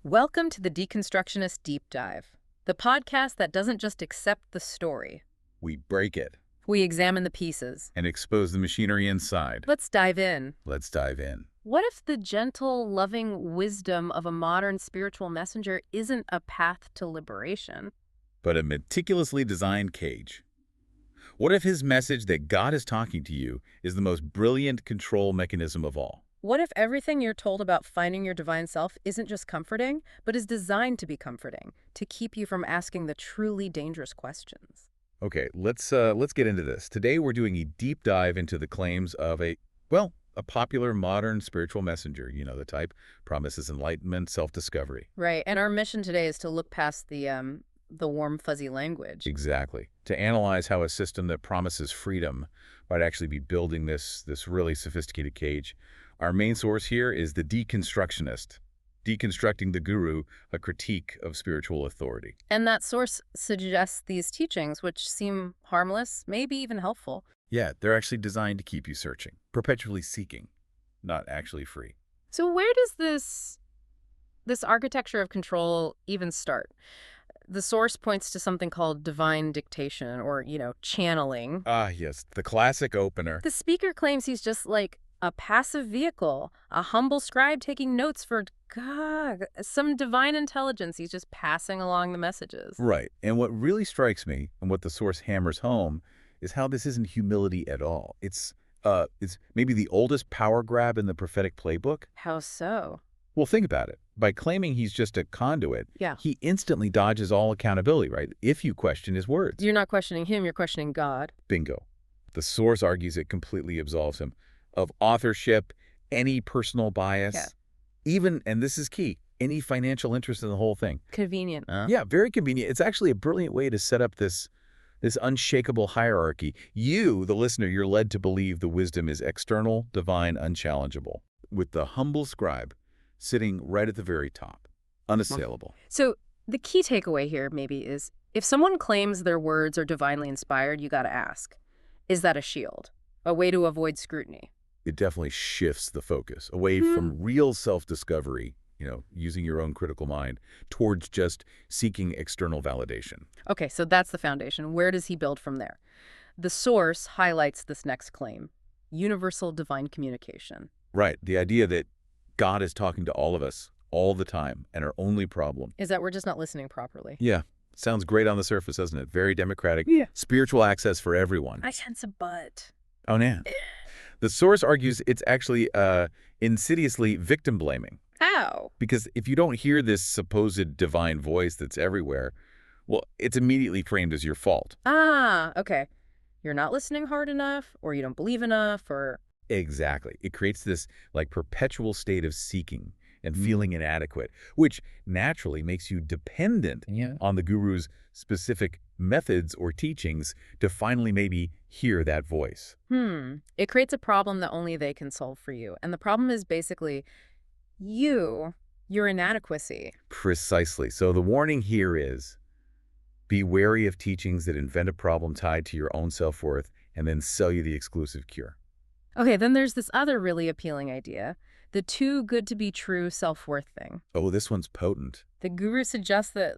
Welcome to the Deconstructionist Deep Dive, the podcast that doesn't just accept the story. We break it We examine the pieces. and expose the machinery inside. Let's dive in. Let's dive in. What if the gentle, loving wisdom of a modern spiritual messenger isn't a path to liberation? But a meticulously designed cage. What if his message that God is talking to you is the most brilliant control mechanism of all? What if everything you're told about finding your divine self isn't just comforting, but is designed to be comforting, to keep you from asking the truly dangerous questions? Okay, let's get into this. Today we're doing a deep dive into the claims of a popular modern spiritual messenger, you know the type, promises enlightenment, self-discovery. Right, and our mission today is to look past the warm, fuzzy language. Exactly. To analyze how a system that promises freedom might actually be building this really sophisticated cage. Our main source here is the Deconstructionist, Deconstructing the Guru, a critique of spiritual authority. And that source suggests these teachings, which seem harmless, maybe even helpful. Yeah, they're actually designed to keep you searching, perpetually seeking, not actually free. So where does this architecture of control even start? The source points to something called divine dictation, or, channeling. Ah, yes, the classic opener. The speaker claims he's just like a passive vehicle, a humble scribe taking notes for, God, some divine intelligence. He's just passing along the messages. Right, and what really strikes me, and what the source hammers home, is how this isn't humility at all. It's maybe the oldest power grab in the prophetic playbook. How so? Well, think about it. By claiming he's just a conduit, Yeah. he instantly dodges all accountability, right? If you question his words. You're not questioning him, you're questioning God. Bingo. The source argues it completely absolves him of authorship, any personal bias, Yeah. even, and this is key, any financial interest in the whole thing. Convenient. Yeah, very convenient. It's actually a brilliant way to set up this unshakable hierarchy. You, the listener, you're led to believe the wisdom is external, divine, unchallengeable, with the humble scribe sitting right at the very top, unassailable. So the key takeaway here maybe is, if someone claims their words are divinely inspired, you got to ask, is that a shield? A way to avoid scrutiny? It definitely shifts the focus away from real self-discovery, using your own critical mind, towards just seeking external validation. Okay, so that's the foundation. Where does he build from there? The source highlights this next claim, universal divine communication. Right, the idea that God is talking to all of us all the time, and our only problem Is that we're just not listening properly. Yeah, sounds great on the surface, doesn't it? Very democratic. Yeah. Spiritual access for everyone. I sense a but. Oh, man. The source argues it's actually insidiously victim-blaming. How? Because if you don't hear this supposed divine voice that's everywhere, well, it's immediately framed as your fault. Ah, okay. You're not listening hard enough, or you don't believe enough, or... Exactly. It creates this perpetual state of seeking and feeling inadequate, which naturally makes you dependent on the guru's specific methods or teachings to finally maybe hear that voice. It creates a problem that only they can solve for you. And the problem is basically your inadequacy. Precisely. So the warning here is, be wary of teachings that invent a problem tied to your own self-worth and then sell you the exclusive cure. Okay, then there's this other really appealing idea, the too good to be true self-worth thing. Oh, this one's potent. The guru suggests that,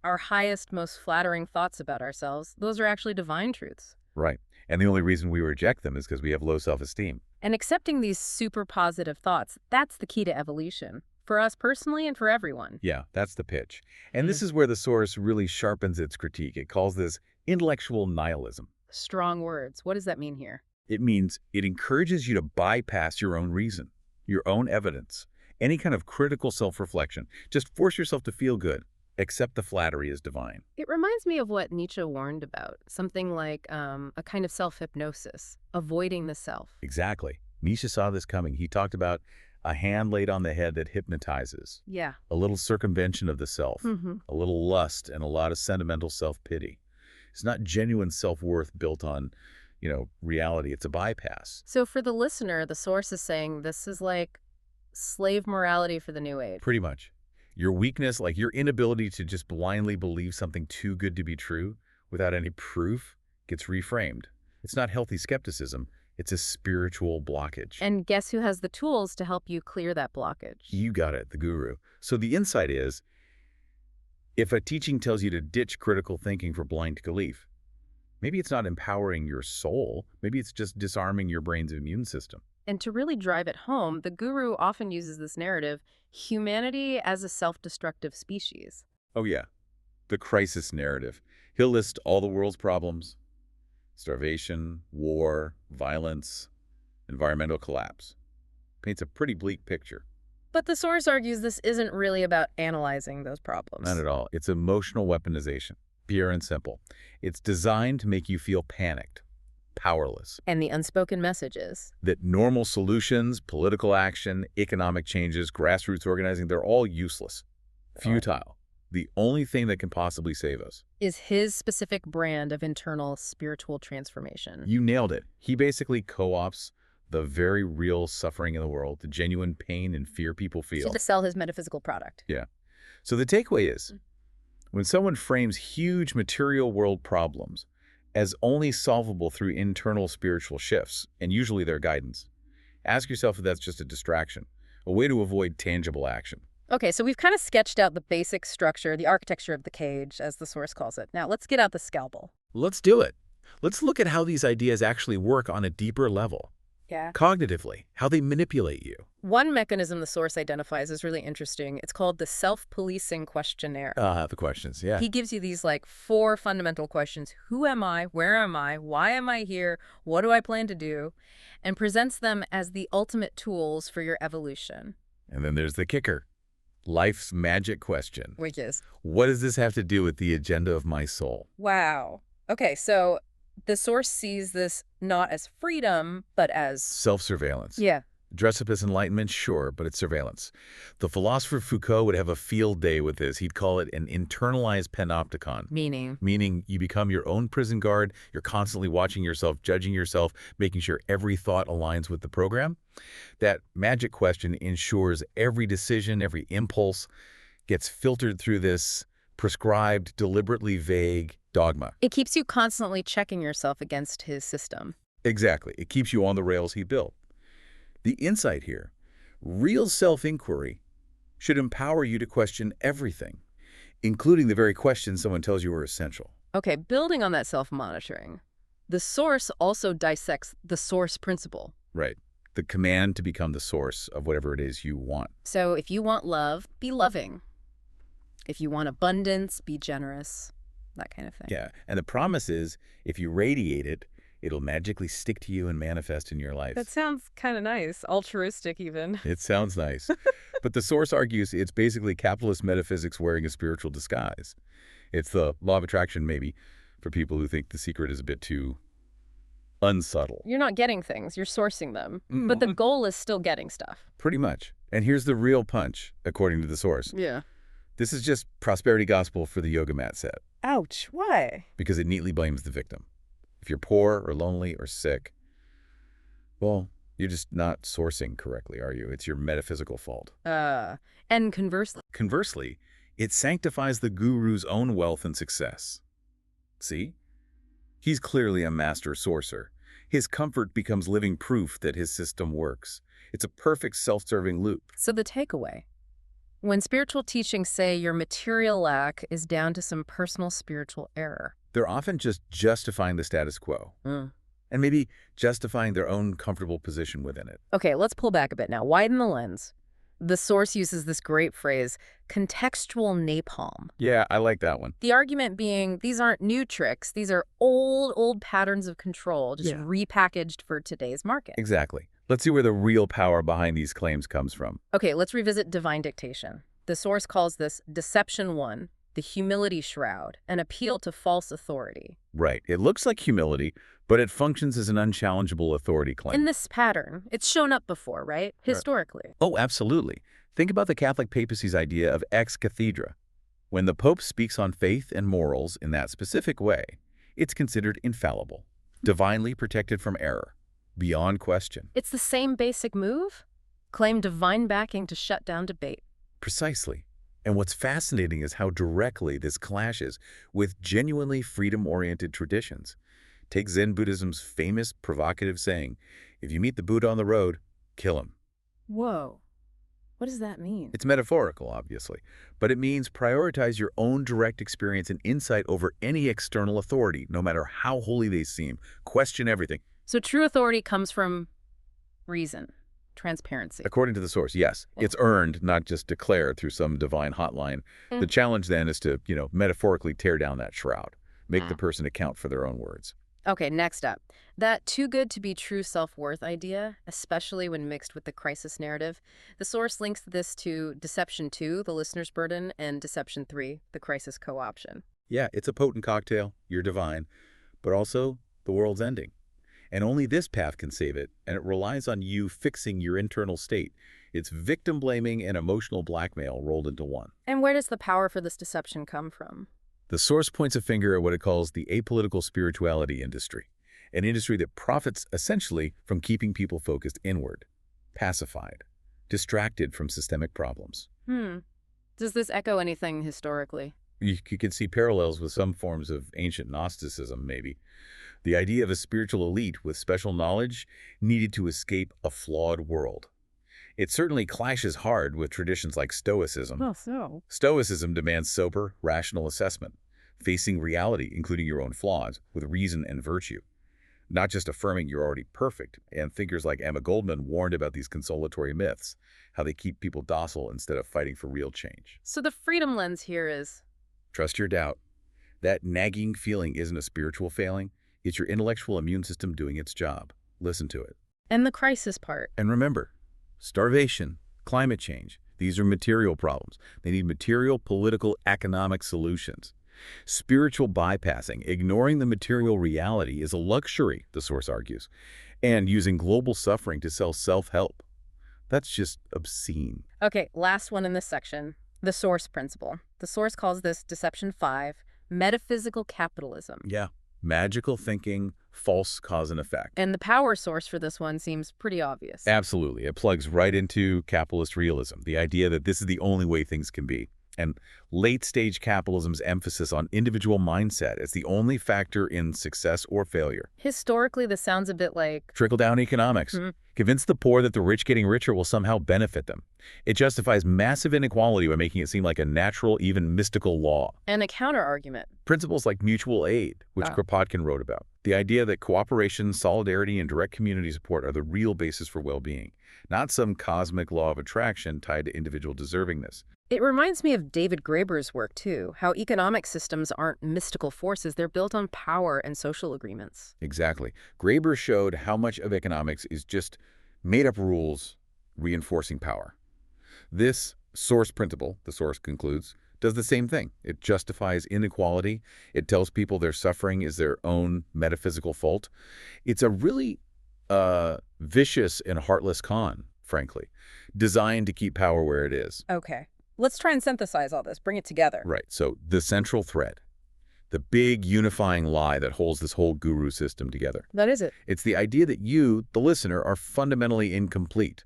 our highest, most flattering thoughts about ourselves, those are actually divine truths. Right. And the only reason we reject them is because we have low self-esteem. And accepting these super positive thoughts, that's the key to evolution, for us personally and for everyone. Yeah, that's the pitch. And this is where the source really sharpens its critique. It calls this intellectual nihilism. Strong words. What does that mean here? It means it encourages you to bypass your own reason, your own evidence, any kind of critical self-reflection. Just force yourself to feel good. Accept the flattery as divine. It reminds me of what Nietzsche warned about, something like a kind of self-hypnosis, avoiding the self. Exactly. Nietzsche saw this coming. He talked about a hand laid on the head that hypnotizes, Yeah. a little circumvention of the self, a little lust, and a lot of sentimental self-pity. It's not genuine self-worth built on, reality. It's a bypass. So for the listener, the source is saying this is like slave morality for the new age. Pretty much. Your weakness, like your inability to just blindly believe something too good to be true without any proof, gets reframed. It's not healthy skepticism. It's a spiritual blockage. And guess who has the tools to help you clear that blockage? You got it, the guru. So the insight is, if a teaching tells you to ditch critical thinking for blind belief, maybe it's not empowering your soul. Maybe it's just disarming your brain's immune system. And to really drive it home, the guru often uses this narrative, humanity as a self-destructive species. Oh yeah, the crisis narrative. He'll list all the world's problems: starvation, war, violence, environmental collapse. Paints a pretty bleak picture. But the source argues this isn't really about analyzing those problems. Not at all. It's emotional weaponization, pure and simple. It's designed to make you feel panicked, powerless. And the unspoken message is That normal solutions, political action, economic changes, grassroots organizing, they're all useless, futile. The only thing that can possibly save us is his specific brand of internal spiritual transformation. You nailed it. He basically co-opts the very real suffering in the world, the genuine pain and fear people feel. To sell his metaphysical product. Yeah. So the takeaway is, when someone frames huge material world problems as only solvable through internal spiritual shifts, and usually their guidance, ask yourself if that's just a distraction, a way to avoid tangible action. Okay, so we've kind of sketched out the basic structure, the architecture of the cage, as the source calls it. Now let's get out the scalpel. Let's do it. Let's look at how these ideas actually work on a deeper level. Yeah. Cognitively, how they manipulate you. One mechanism the source identifies is really interesting. It's called the self-policing questionnaire. The questions, yeah. He gives you these 4 fundamental questions. Who am I? Where am I? Why am I here? What do I plan to do? And presents them as the ultimate tools for your evolution. And then there's the kicker. Life's magic question. Which is? What does this have to do with the agenda of my soul? Wow. Okay, so the source sees this not as freedom, but as self-surveillance. Yeah. Dress up as enlightenment, sure, but it's surveillance. The philosopher Foucault would have a field day with this. He'd call it an internalized panopticon. Meaning you become your own prison guard. You're constantly watching yourself, judging yourself, making sure every thought aligns with the program. That magic question ensures every decision, every impulse gets filtered through this prescribed, deliberately vague dogma. It keeps you constantly checking yourself against his system. Exactly. It keeps you on the rails he built. The insight here, real self-inquiry, should empower you to question everything, including the very questions someone tells you are essential. Okay, building on that self-monitoring, the source also dissects the source principle. Right. The command to become the source of whatever it is you want. So if you want love, be loving. If you want abundance, be generous. That kind of thing. Yeah, and the promise is, if you radiate it, it'll magically stick to you and manifest in your life. That sounds kind of nice. Altruistic, even. It sounds nice. But the source argues it's basically capitalist metaphysics wearing a spiritual disguise. It's the law of attraction, maybe, for people who think the secret is a bit too unsubtle. You're not getting things, you're sourcing them. But the goal is still getting stuff. Pretty much. And here's the real punch, according to the source. Yeah. This is just prosperity gospel for the yoga mat set. Ouch, why? Because it neatly blames the victim. If you're poor or lonely or sick, well, you're just not sourcing correctly, are you? It's your metaphysical fault. And conversely. Conversely, it sanctifies the guru's own wealth and success. See? He's clearly a master sourcer. His comfort becomes living proof that his system works. It's a perfect self-serving loop. So the takeaway. When spiritual teachings say your material lack is down to some personal spiritual error, they're often just justifying the status quo. And maybe justifying their own comfortable position within it. Okay, let's pull back a bit now. Widen the lens. The source uses this great phrase, contextual napalm. Yeah, I like that one. The argument being, these aren't new tricks. These are old patterns of control, just repackaged for today's market. Exactly. Let's see where the real power behind these claims comes from. Okay, let's revisit divine dictation. The source calls this Deception 1, the humility shroud, an appeal to false authority. Right. It looks like humility, but it functions as an unchallengeable authority claim. In this pattern, it's shown up before, right? Historically. Oh, absolutely. Think about the Catholic papacy's idea of ex cathedra. When the Pope speaks on faith and morals in that specific way, it's considered infallible, divinely protected from error, beyond question. It's the same basic move? Claim divine backing to shut down debate. Precisely. And what's fascinating is how directly this clashes with genuinely freedom-oriented traditions. Take Zen Buddhism's famous provocative saying, if you meet the Buddha on the road, kill him. Whoa. What does that mean? It's metaphorical, obviously, but it means prioritize your own direct experience and insight over any external authority, no matter how holy they seem. Question everything. So true authority comes from reason, transparency. According to the source, yes. It's earned, not just declared through some divine hotline. The challenge then is to, metaphorically tear down that shroud, make the person account for their own words. Okay, next up. That too good to be true self-worth idea, especially when mixed with the crisis narrative. The source links this to Deception 2, the listener's burden, and Deception 3, the crisis co-option. Yeah, it's a potent cocktail. You're divine. But also, the world's ending. And only this path can save it, and it relies on you fixing your internal state. It's victim blaming and emotional blackmail rolled into one. And where does the power for this deception come from? The source points a finger at what it calls the apolitical spirituality industry, an industry that profits essentially from keeping people focused inward, pacified, distracted from systemic problems. Does this echo anything historically? You can see parallels with some forms of ancient Gnosticism, maybe. The idea of a spiritual elite with special knowledge needed to escape a flawed world. It certainly clashes hard with traditions like Stoicism. Well, so? Stoicism demands sober, rational assessment, facing reality, including your own flaws, with reason and virtue. Not just affirming you're already perfect, and thinkers like Emma Goldman warned about these consolatory myths, how they keep people docile instead of fighting for real change. So the freedom lens here is? Trust your doubt. That nagging feeling isn't a spiritual failing, it's your intellectual immune system doing its job. Listen to it. And the crisis part. And remember, starvation, climate change, these are material problems. They need material, political, economic solutions. Spiritual bypassing, ignoring the material reality, is a luxury, the source argues, and using global suffering to sell self-help. That's just obscene. Okay, last one in this section, the source principle. The source calls this Deception 5, metaphysical capitalism. Yeah, magical thinking, false cause and effect. And the power source for this one seems pretty obvious. Absolutely. It plugs right into capitalist realism, the idea that this is the only way things can be. And late-stage capitalism's emphasis on individual mindset as the only factor in success or failure. Historically, this sounds a bit like Trickle-down economics. Convince the poor that the rich getting richer will somehow benefit them. It justifies massive inequality by making it seem like a natural, even mystical law. and a counter-argument. Principles like mutual aid, which Kropotkin wrote about. The idea that cooperation, solidarity, and direct community support are the real basis for well-being, not some cosmic law of attraction tied to individual deservingness. It reminds me of David Graeber's work, too, how economic systems aren't mystical forces, they're built on power and social agreements. Exactly. Graeber showed how much of economics is just made-up rules reinforcing power. This source principle, the source concludes, does the same thing. It justifies inequality. It tells people their suffering is their own metaphysical fault. It's a really vicious and heartless con, frankly, designed to keep power where it is. Okay. Let's try and synthesize all this, bring it together. Right. So the central thread, the big unifying lie that holds this whole guru system together. That is it. It's the idea that you, the listener, are fundamentally incomplete,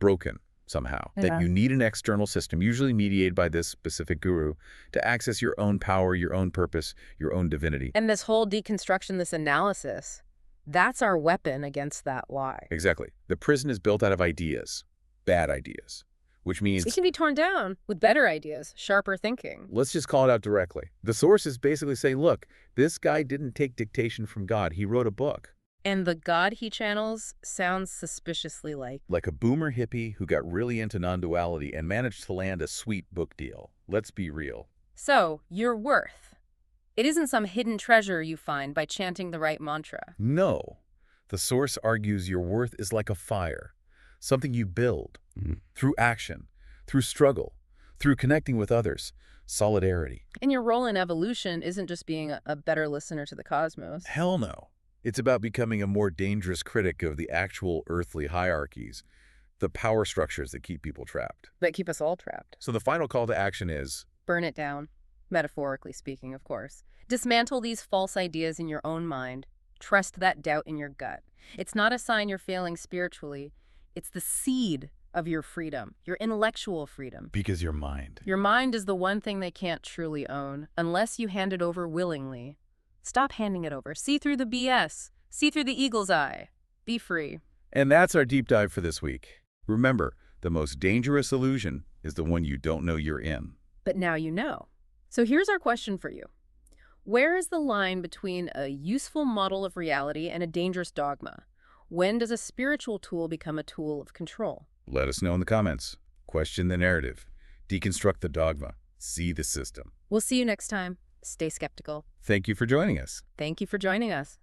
broken somehow, that you need an external system, usually mediated by this specific guru, to access your own power, your own purpose, your own divinity. And this whole deconstruction, this analysis, that's our weapon against that lie. Exactly. The prison is built out of ideas, bad ideas, which means It can be torn down with better ideas, sharper thinking. let's just call it out directly. The source is basically saying, look, this guy didn't take dictation from God. He wrote a book. And the God he channels sounds suspiciously Like a boomer hippie who got really into non-duality and managed to land a sweet book deal. Let's be real. So, your worth. It isn't some hidden treasure you find by chanting the right mantra. No. The source argues your worth is like a fire, something you build through action, through struggle, through connecting with others, solidarity. And your role in evolution isn't just being a better listener to the cosmos. Hell no. It's about becoming a more dangerous critic of the actual earthly hierarchies, the power structures that keep people trapped. That keep us all trapped. So the final call to action is, Burn it down. Metaphorically speaking, of course. Dismantle these false ideas in your own mind. Trust that doubt in your gut. It's not a sign you're failing spiritually. It's the seed of your freedom, your intellectual freedom. because your mind. Your mind is the one thing they can't truly own unless you hand it over willingly. Stop handing it over. See through the BS. See through the eagle's eye. Be free. And that's our deep dive for this week. Remember, the most dangerous illusion is the one you don't know you're in. But now you know. So here's our question for you. Where is the line between a useful model of reality and a dangerous dogma? When does a spiritual tool become a tool of control? Let us know in the comments. Question the narrative. Deconstruct the dogma. See the system. We'll see you next time. Stay skeptical. Thank you for joining us. Thank you for joining us.